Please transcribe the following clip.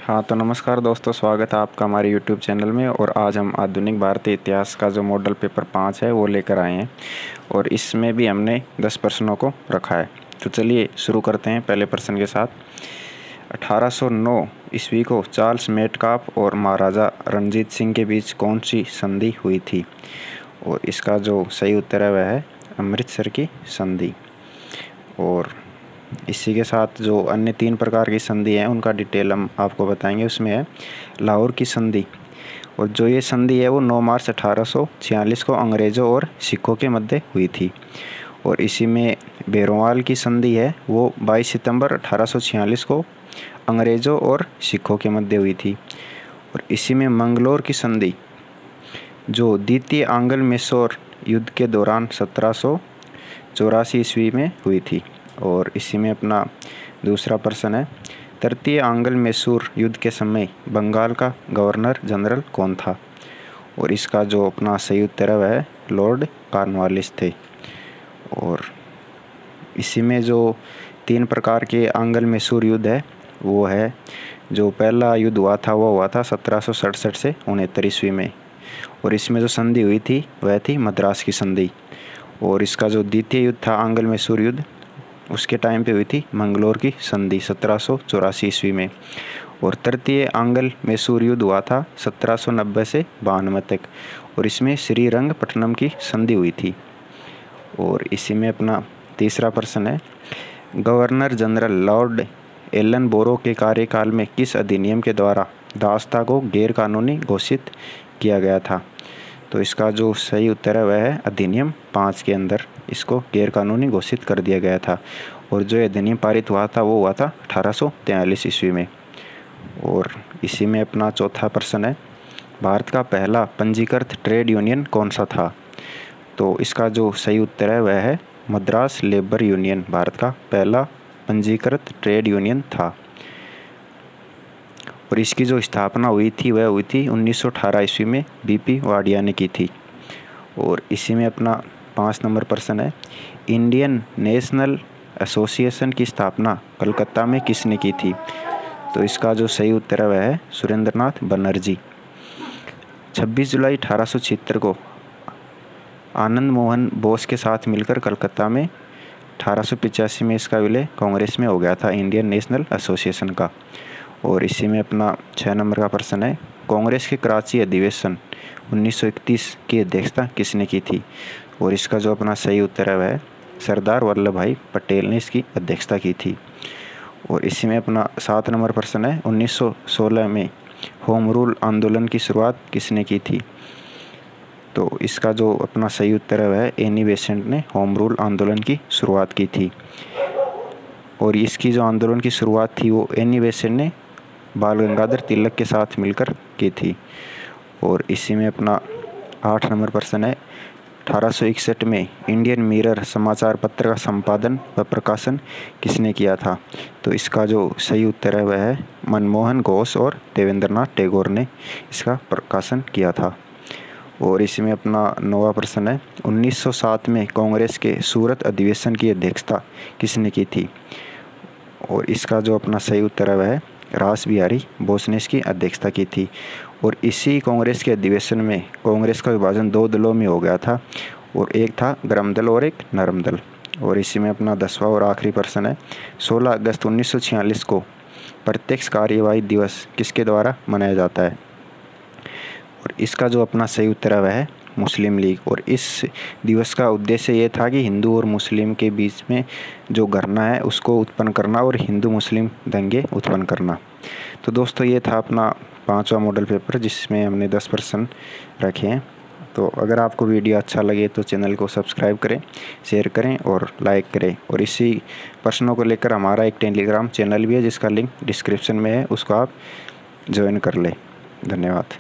हाँ तो नमस्कार दोस्तों, स्वागत है आपका हमारे YouTube चैनल में। और आज हम आधुनिक भारतीय इतिहास का जो मॉडल पेपर 5 है वो लेकर आए हैं और इसमें भी हमने 10 प्रश्नों को रखा है। तो चलिए शुरू करते हैं पहले प्रश्न के साथ। 1809 ईस्वी को चार्ल्स मेटकाफ और महाराजा रणजीत सिंह के बीच कौन सी संधि हुई थी? और इसका जो सही उत्तर है वह है अमृतसर की संधि। और इसी के साथ जो अन्य 3 प्रकार की संधि हैं उनका डिटेल हम आपको बताएंगे। उसमें है लाहौर की संधि, और जो ये संधि है वो 9 मार्च 1846 को अंग्रेज़ों और सिखों के मध्य हुई थी। और इसी में बेरोवाल की संधि है वो 22 सितंबर 1846 को अंग्रेज़ों और सिखों के मध्य हुई थी। और इसी में मंगलोर की संधि जो द्वितीय आंग्ल मैसूर युद्ध के दौरान 1784 ईस्वी में हुई थी। और इसी में अपना दूसरा प्रश्न है, तृतीय आंग्ल मैसूर युद्ध के समय बंगाल का गवर्नर जनरल कौन था? और इसका जो अपना सही उत्तर है वह है लॉर्ड कॉर्नवालिस थे। और इसी में जो 3 प्रकार के आंग्ल मैसूर युद्ध है वो है, जो पहला युद्ध हुआ था वो हुआ था 1767 से 69 ईस्वी में। और इसमें जो संधि हुई थी वह थी मद्रास की संधि। और इसका जो द्वितीय युद्ध था आंग्ल मैसूर युद्ध उसके टाइम पे हुई थी मंगलोर की संधि 1784 ईस्वी में। और तृतीय आंग्ल मैसूर युद्ध हुआ था 1790 से 92 तक, और इसमें श्रीरंगपट्टनम की संधि हुई थी। और इसी में अपना तीसरा प्रश्न है, गवर्नर जनरल लॉर्ड एलन बोरो के कार्यकाल में किस अधिनियम के द्वारा दासता को गैर कानूनी घोषित किया गया था? तो इसका जो सही उत्तर है वह है अधिनियम 5 के अंदर इसको गैर कानूनी घोषित कर दिया गया था। और जो अधिनियम पारित हुआ था वो हुआ था 1843 ईस्वी में। और इसी में अपना चौथा प्रश्न है, भारत का पहला पंजीकृत ट्रेड यूनियन कौन सा था? तो इसका जो सही उत्तर है वह है मद्रास लेबर यूनियन भारत का पहला पंजीकृत ट्रेड यूनियन था। और इसकी जो स्थापना हुई थी वह हुई थी 1918 ईस्वी में बीपी वाडिया ने की थी। और इसी में अपना 5 नंबर प्रश्न है, इंडियन नेशनल एसोसिएशन की स्थापना कलकत्ता में किसने की थी? तो इसका जो सही उत्तर है वह है सुरेंद्रनाथ बनर्जी। 26 जुलाई 1876 को आनंद मोहन बोस के साथ मिलकर कलकत्ता में 1885 में इसका विलय कांग्रेस में हो गया था इंडियन नेशनल एसोसिएशन का। और इसी में अपना 6 नंबर का प्रश्न है, कांग्रेस के कराची अधिवेशन 1931 की अध्यक्षता किसने की थी? और इसका जो अपना सही उत्तर है वह सरदार वल्लभ भाई पटेल ने इसकी अध्यक्षता की थी। और इसी में अपना 7 नंबर प्रश्न है, 1916 में होम रूल आंदोलन की शुरुआत किसने की थी? तो इसका जो अपना सही उत्तर है वह एनी बेसेंट ने होम रूल आंदोलन की शुरुआत की थी। और इसकी जो आंदोलन की शुरुआत थी वो एनी बेसेंट ने बाल गंगाधर तिलक के साथ मिलकर की थी। और इसी में अपना 8 नंबर प्रश्न है, 1861 में इंडियन मिरर समाचार पत्र का संपादन व प्रकाशन किसने किया था? तो इसका जो सही उत्तर है वह है मनमोहन घोष और देवेंद्रनाथ टैगोर ने इसका प्रकाशन किया था। और इसी में अपना 9वां प्रश्न है, 1907 में कांग्रेस के सूरत अधिवेशन की अध्यक्षता किसने की थी? और इसका जो अपना सही उत्तर है वह है रास बिहारी बोस ने इसकी अध्यक्षता की थी। और इसी कांग्रेस के अधिवेशन में कांग्रेस का विभाजन 2 दलों में हो गया था, और एक था गर्म दल और एक नरम दल। और इसी में अपना 10वां और आखिरी प्रश्न है, 16 अगस्त 1946 को प्रत्यक्ष कार्यवाही दिवस किसके द्वारा मनाया जाता है? और इसका जो अपना सही उत्तर है वह है मुस्लिम लीग। और इस दिवस का उद्देश्य ये था कि हिंदू और मुस्लिम के बीच में जो घृणा है उसको उत्पन्न करना और हिंदू मुस्लिम दंगे उत्पन्न करना। तो दोस्तों ये था अपना 5वां मॉडल पेपर जिसमें हमने 10 प्रश्न रखे हैं। तो अगर आपको वीडियो अच्छा लगे तो चैनल को सब्सक्राइब करें, शेयर करें और लाइक करें। और इसी प्रश्नों को लेकर हमारा एक टेलीग्राम चैनल भी है जिसका लिंक डिस्क्रिप्शन में है, उसको आप ज्वाइन कर लें। धन्यवाद।